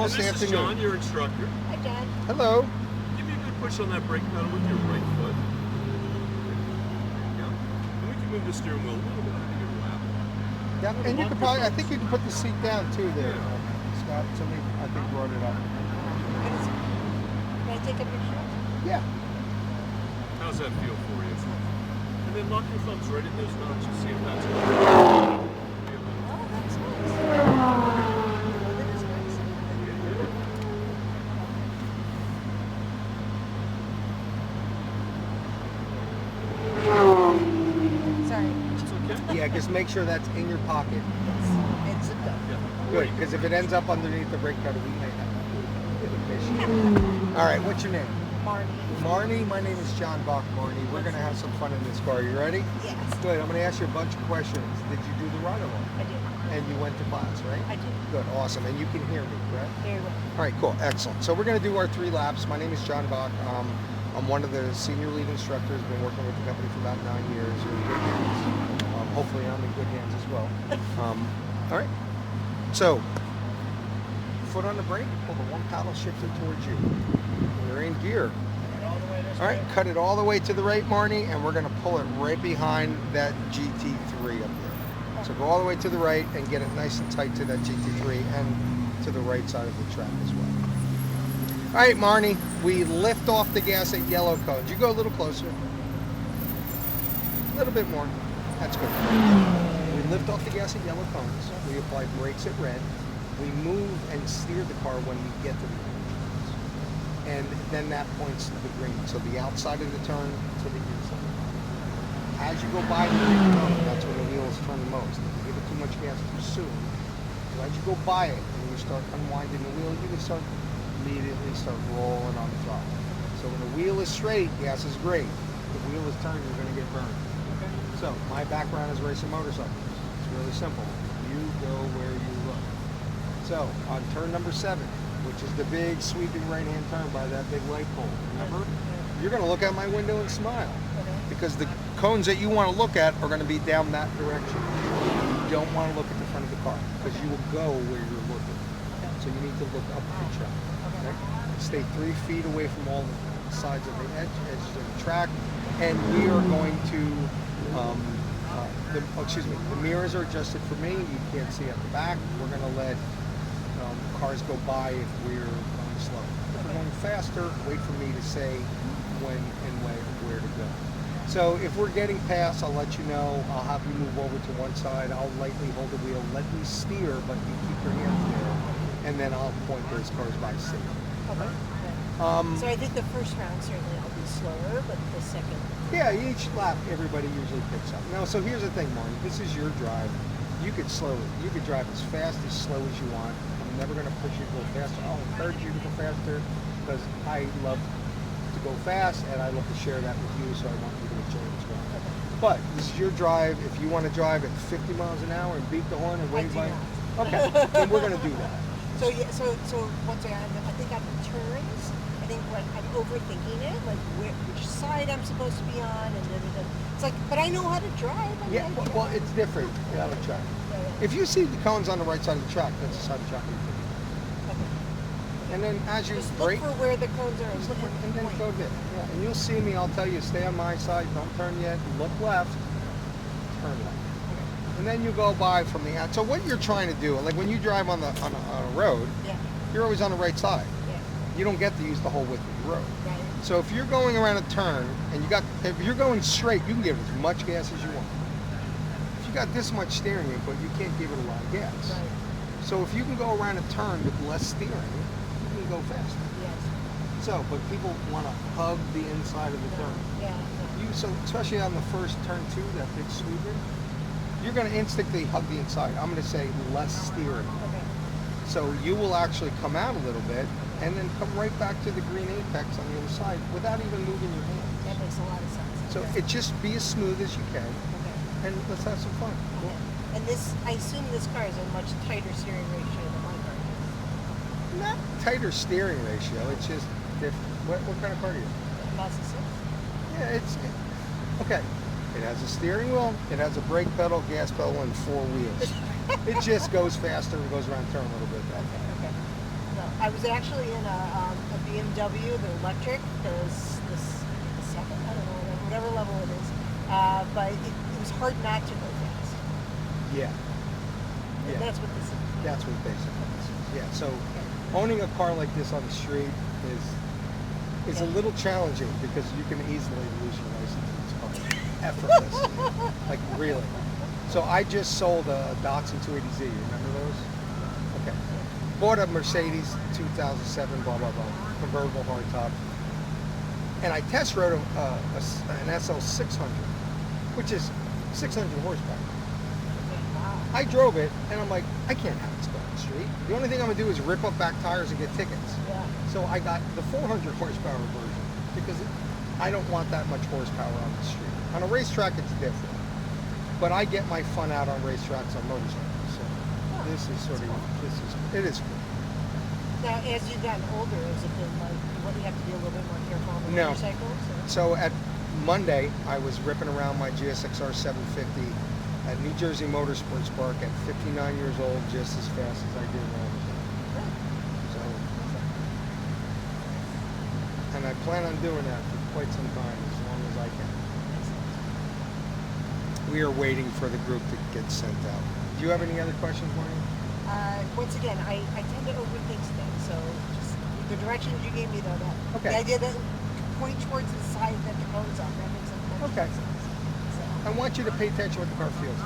almost this afternoon. is John, your instructor. Hi, Dad. Hello. Give me a good push on that brake pedal with your right foot. There you go. And we can move the steering wheel a little bit into your lap. Yeah, and you could probably, I think you can put the seat down too there, Scott. Somebody, I think, brought it up. Can I take a picture? Yeah. How's that feel for you? And then lock your thumbs right in those notches. See if that's good. Oh, that's nice. Oh, that is nice. Sorry. It's okay. Yeah, just make sure that's in your pocket. Yes. It's zipped up. Yeah. Good, because if it ends up underneath the brake pedal, we may have an issue. All right, what's your name? Marnie. Marnie. My name is John Bach, Marnie. We're going to have some fun in this car. You ready? Yes. Good. I'm going to ask you a bunch of questions. Did you do the ride-along? I did. And you went to class, right? I did. Good, awesome. And you can hear me, correct? Very well. All right, cool, excellent. So we're going to do our 3 laps. My name is John Bach. I'm one of the senior lead instructors. Been working with the company for about 9 years. You're in good hands. Hopefully, I'm in good hands as well. All right. So, foot on the brake. Pull the one paddle shifter towards you. We're in gear. All right, cut it all the way to the right, Marnie, and we're going to pull it right behind that GT3 up there. So go all the way to the right and get it nice and tight to that GT3 and to the right side of the track as well. All right, Marnie, we lift off the gas at yellow cones. You go a little closer. A little bit more. That's good. We lift off the gas at yellow cones. We apply brakes at red. We move and steer the car when we get to the green cones. And then that points to the green. So the outside of the turn to the inside. As you go by the green cone, that's when the wheels turn the most. If you give it too much gas too soon, as you go by it and you start unwinding the wheel, you can immediately start rolling on the throttle. So when the wheel is straight, gas is great. If the wheel is turned, you're going to get burned. Okay? So my background is racing motorcycles. It's really simple. You go where you look. So on turn number 7, which is the big sweeping right-hand turn by that big light pole, remember? You're going to look out my window and smile. Because the cones that you want to look at are going to be down that direction. You don't want to look at the front of the car because you will go where you're looking. So you need to look up the track. Okay? Stay 3 feet away from all the sides of the edges of the track. And we are going to, the mirrors are adjusted for me. You can't see at the back. We're going to let cars go by if we're going slow. If we're going faster, wait for me to say when and where to go. So if we're getting past, I'll let you know. I'll have you move over to one side. I'll lightly hold the wheel. Let me steer, but you keep your hands there. And then I'll point those cars by safe. Okay. So I think the first round certainly I'll be slower, but the second. Yeah, each lap everybody usually picks up. Now, so here's the thing, Marnie. This is your drive. You could drive as fast, as slow as you want. I'm never going to push you to go faster. I'll encourage you to go faster because I love to go fast and I love to share that with you. So I want you to enjoy it as well. Okay. But this is your drive. If you want to drive at 50 miles an hour and beat the horn and wave by, okay, then we're going to do that. So yeah, so once again, I think on the turns, I think what I'm overthinking it, like which side I'm supposed to be on, and it's like, but I know how to drive. Well, it's different on the track. If you see the cones on the right side of the track, that's the side of the track you're taking. Okay. And then as you just brake, look for where the cones are, and then go there. Yeah, and you'll see me. I'll tell you, stay on my side. Don't turn yet. Look left. Turn left. And then you go by from the out. So what you're trying to do, like when you drive on a road, you're always on the right side. Yeah. You don't get to use the whole width of the road. Right. So if you're going around a turn and if you're going straight, you can give as much gas as you want. If you got this much steering input, you can't give it a lot of gas. Right. So if you can go around a turn with less steering, you can go faster. Yes. So, but people want to hug the inside of the turn. Yeah. So especially on the first turn 2, that big sweeper. You're going to instinctively hug the inside. I'm going to say less steering. Okay. So you will actually come out a little bit and then come right back to the green apex on the other side without even moving your hands. That makes a lot of sense. So it just be as smooth as you can. Okay. And let's have some fun. Okay. Cool. And I assume this car is a much tighter steering ratio than my car is. Not tighter steering ratio. It's just different. What kind of car are you? Mazda 6. Yeah, okay. It has a steering wheel, it has a brake pedal, gas pedal, and 4 wheels. It just goes faster and goes around turn a little bit better. Okay. No, I was actually in a BMW, the electric, the second, I don't know, whatever level it is. But it was hard not to go fast. Yeah. And that's what this is. That's what basically this is. Yeah. So owning a car like this on the street is a little challenging because you can easily lose your license in this car effortlessly. Like really. So I just sold a Datsun 280Z. You remember those? Okay. Bought a Mercedes 2007 blah blah blah convertible hardtop, and I test rode an SL 600, which is 600 horsepower. I drove it, and I'm like, I can't have this go on the street. The only thing I'm gonna do is rip up back tires and get tickets. Yeah. So I got the 400 horsepower version because I don't want that much horsepower on the street. On a racetrack, it's different. But I get my fun out on racetracks on motorcycles. So this is it is cool. Now, as you've gotten older, has it been like, what, you have to be a little bit more careful on the No. motorcycles? Or? So at Monday, I was ripping around my GSXR 750 at New Jersey Motorsports Park at 59 years old, just as fast as I did when I was young. So, and I plan on doing that for quite some time, as long as I can. We are waiting for the group to get sent out. Do you have any other questions, Marnie? Once again, I tend to overthink things, so just the directions you gave me, though, Okay. the idea that point towards the side that the cone's on, that makes sense. Okay. So, I want you to pay attention what the car feels.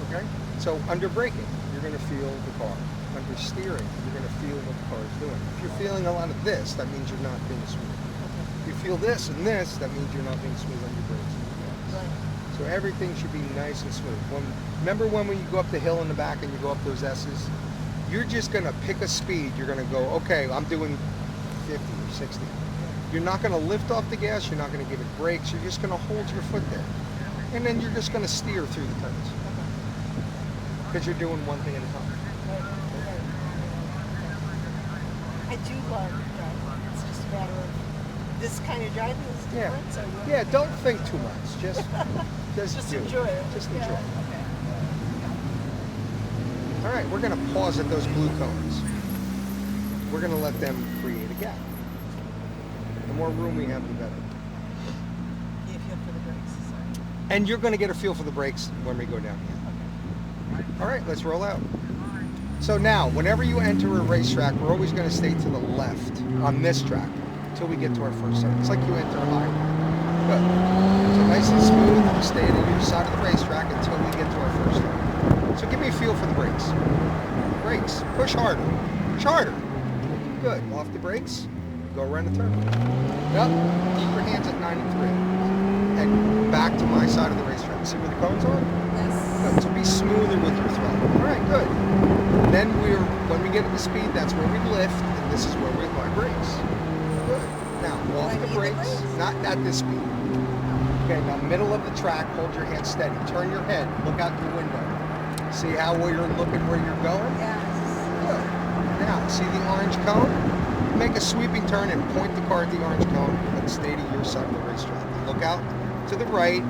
Okay? So under braking, you're going to feel the car. Under steering, you're going to feel what the car is doing. If you're feeling a lot of this, that means you're not being smooth. If you feel this and this, that means you're not being smooth on your brakes. right. So everything should be nice and smooth. Remember when you go up the hill in the back and you go up those S's? You're just going to pick a speed. You're going to go, okay, I'm doing 50 or 60. You're not going to lift off the gas. You're not going to give it brakes. You're just going to hold your foot there. And then you're just going to steer through the turns. Because you're doing one thing at a time. I do love driving. It's just a matter of this kind of driving is different. Yeah. So you Yeah, don't think too much. Just just do enjoy it. Just Yeah. enjoy it. Okay. All right, we're going to pause at those blue cones. We're going to let them create a gap. The more room we have, the better. You feel for the brakes. Sorry. And you're going to get a feel for the brakes when we go down here. All right, let's roll out. So now, whenever you enter a racetrack, we're always going to stay to the left on this track until we get to our first turn. It's like you enter a highway. Good. So nice and smooth. You stay to your side of the racetrack until we get to our first turn. So give me a feel for the brakes. Brakes. Push harder. Push harder. Good. Off the brakes. Go around the turn. Up. Keep your hands at 9 and 3. And back to my side of the racetrack. See where the cones are? Yes. Good. So be smoother with your throttle. All right, good. Then when we get to the speed, that's where we lift, and this is where we apply brakes. Good. Now, off Do I the need the brakes, brakes? not at this speed. Okay, now middle of the track, hold your hand steady. Turn your head, look out your window. See how you're looking where you're going? Yes. Good. Now, see the orange cone? Make a sweeping turn and point the car at the orange cone, but stay to your side of the racetrack. Look out to the right,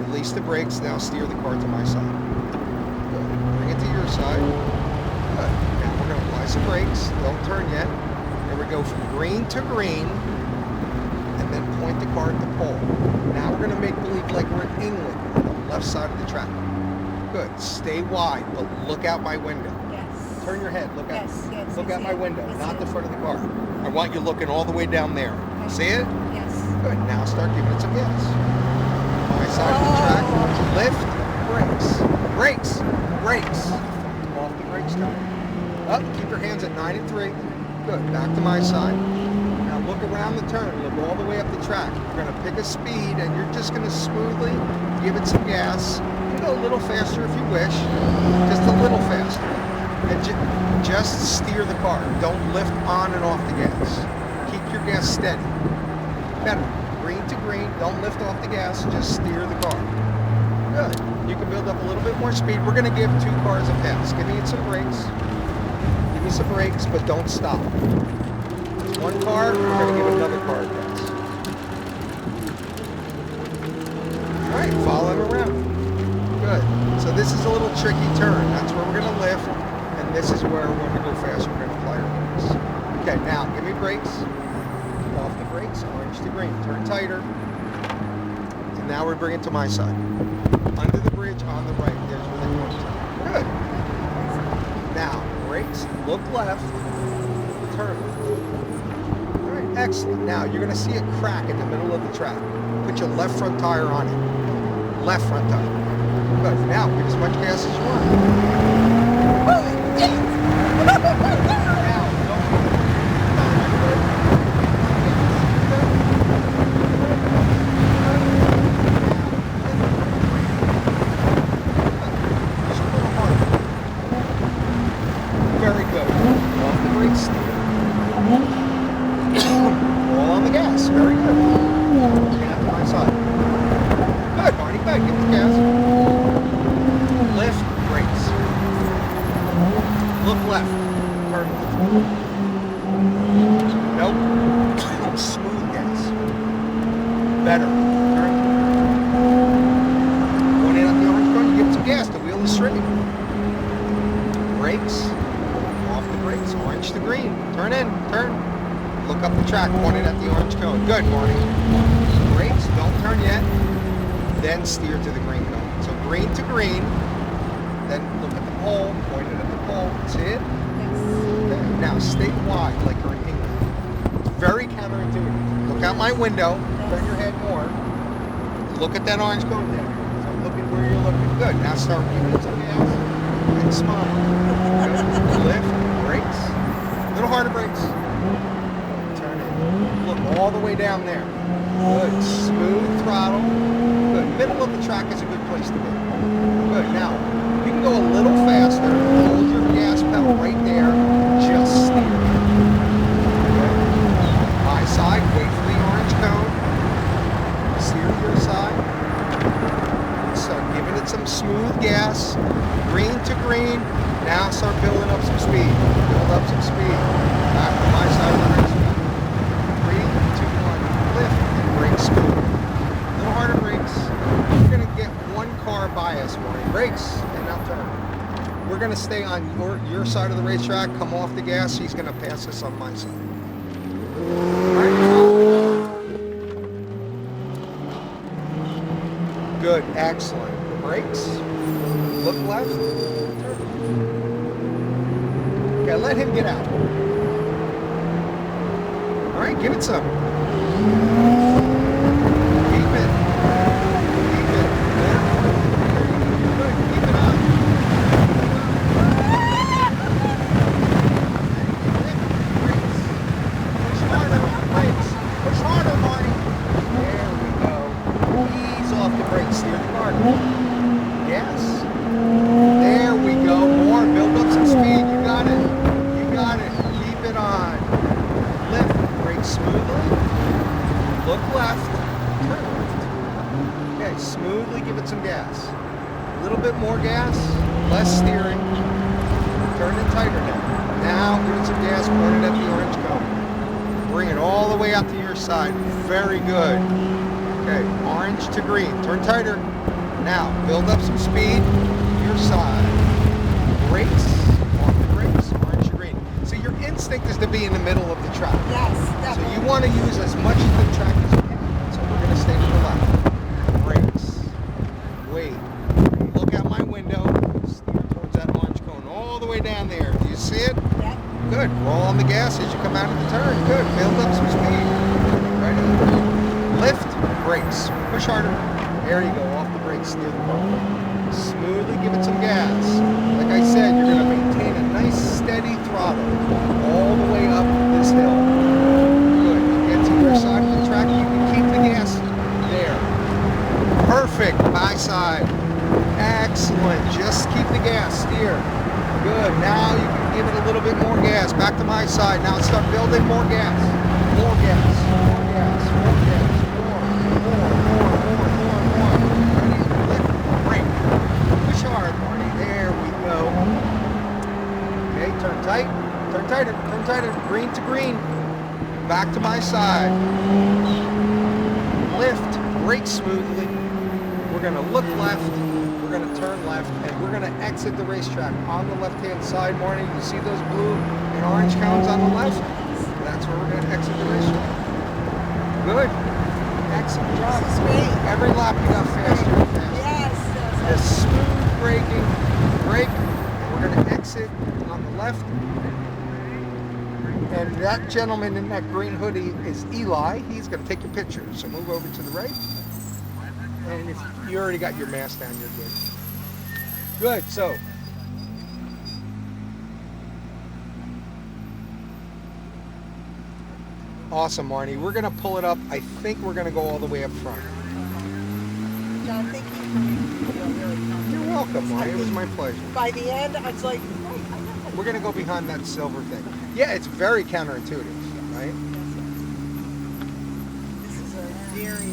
release the brakes, now steer the car to my side. Good. Bring it to your side. Good. Now we're going to apply some brakes. Don't turn yet. And we go from green to green, and then point the car at the pole. Now we're going to make believe like we're in England, on the left side of the track. Good. Stay wide, but look out my window. Yes. Turn your head. Look out. Yes, yes, Look I out see my it. window, I see not the it. front of the car. I want you looking all the way down there. Okay. See it? Yes. Good. Now start giving it some gas. My side of the track. Lift. Brakes. Brakes. Brakes. Off the brakes now. Up. Keep your hands at 9 and 3. Good. Back to my side. Now look around the turn. Look all the way up the track. You're going to pick a speed, and you're just going to smoothly give it some gas. You can go a little faster if you wish. Just a little faster. And just steer the car. Don't lift on and off the gas. Keep your gas steady. Better. Green to green. Don't lift off the gas. Just steer the car. Good. You can build up a little bit more speed. We're going to give 2 cars a pass. Give me some brakes. Give me some brakes, but don't stop. It's 1 car. We're going to give another car a pass. All right. Follow him around. Good. So this is a little tricky turn. That's where we're going to lift. And this is where when we go fast, we're going to apply our brakes. brakes, off the brakes, orange to green. Turn tighter. And now we bring it to my side. Under the bridge on the right. There's where they come to. Good. Now, brakes, look left, turn left. All right, excellent. Now, you're going to see a crack in the middle of the track. Put your left front tire on it. Left front tire. Good. Now, get as much gas as you want. Very good. Off the brakes, steer. All on the gas. Very good. Get up to my side. Good, Marnie. Good. Get the gas. Lift, brakes. Look left. Turn left. Nope. Smooth gas. Better. Turn. Going in at the orange cone, you give it some gas. The wheel is straight. Brakes. Off the brakes. Orange to green. Turn in. Turn. Look up the track. Point it at the orange cone. Good, Marnie. Brakes. Don't turn yet. Then steer to the green cone. So green to green. Then look at the pole. Point it at the pole. See it? Okay. Now stay wide like you're in England. It's very counterintuitive. Look out my window. Turn your head more. Look at that orange cone there. So look at where you're looking. Good. Now start giving it some gas. And smile. Good. Lift. Brakes. A little harder brakes. Turn it. Look all the way down there. Good. Smooth throttle. Good. Middle of the track is a good place to be. Good. Now, you can go a little faster. Hold your gas pedal right there. Just steer. Okay. My side. Wait for the orange cone. Steer to your side. So giving it some smooth gas. Green to green. Now start building up some speed. Build up some speed. Back to my side of the race. 3, 2, 1. Lift and brake smooth. A little harder brakes. You're going to get one car bias, Marnie. Brakes and now turn. We're going to stay on your side of the racetrack. Come off the gas. He's going to pass us on my side. All right. Good. Excellent. Brakes. Look left. Turn. Okay, let him get out. All right, give it some. Keep it. Keep it. There. Good. Keep it up. Brakes. Push harder. Brakes. Push harder, Marnie. There we go. Ease off the brakes. Steer the car. Yes. There we go. More. Build up some speed. You got it. You got it. Keep it on. Lift. Brake smoothly. Look left. Turn left. Okay. Smoothly give it some gas. A little bit more gas. Less steering. Turn it tighter now. Now give it some gas. Point it at the orange cone. Bring it all the way out to your side. Very good. Okay. Orange to green. Turn tighter. Now, build up some speed, your side. Brakes, off the brakes, orange to green. So your instinct is to be in the middle of the track. Yes, So definitely. you want to use as much of the track as you can. So we're going to stay to the left. Brakes. Wait. Look out my window. Steer towards that orange cone all the way down there. Do you see it? Yeah. Good. Roll on the gas as you come out of the turn. Good. Build up some speed. Ready? Lift, brakes. Push harder. There you go. Off the brakes, steer the car. Smoothly give it some gas. Like I said, you're going to maintain a nice steady throttle all the way up this hill. Good. You get to your side of the track, you can keep the gas there. Perfect. My side. Excellent. Just keep the gas. Steer. Good. Now you can give it a little bit more gas. Back to my side. Now start building more gas. More gas. More gas. More gas. Turn tight, turn tighter, turn tighter, green to green. Back to my side. Lift, brake smoothly. We're gonna look left, we're gonna turn left, and we're gonna exit the racetrack on the left-hand side, Marnie. You see those blue and orange cones on the left? That's where we're gonna Good. Excellent job. This is great. Every lap you got faster and faster. Yes. This smooth braking, brake, and we're going to exit on the left. And that gentleman in that green hoodie is Eli. He's going to take your picture. So move over to the right. And if you already got your mask down, you're good. Good. So. Awesome, Marnie. We're going to pull it up. I think we're going to go all the way up front. John, thank you for really comfortable. You're welcome, Marnie. It was my pleasure. By the end, I was like, right, I know. We're going to go behind that silver thing. Yeah, it's very counterintuitive, right? This is a very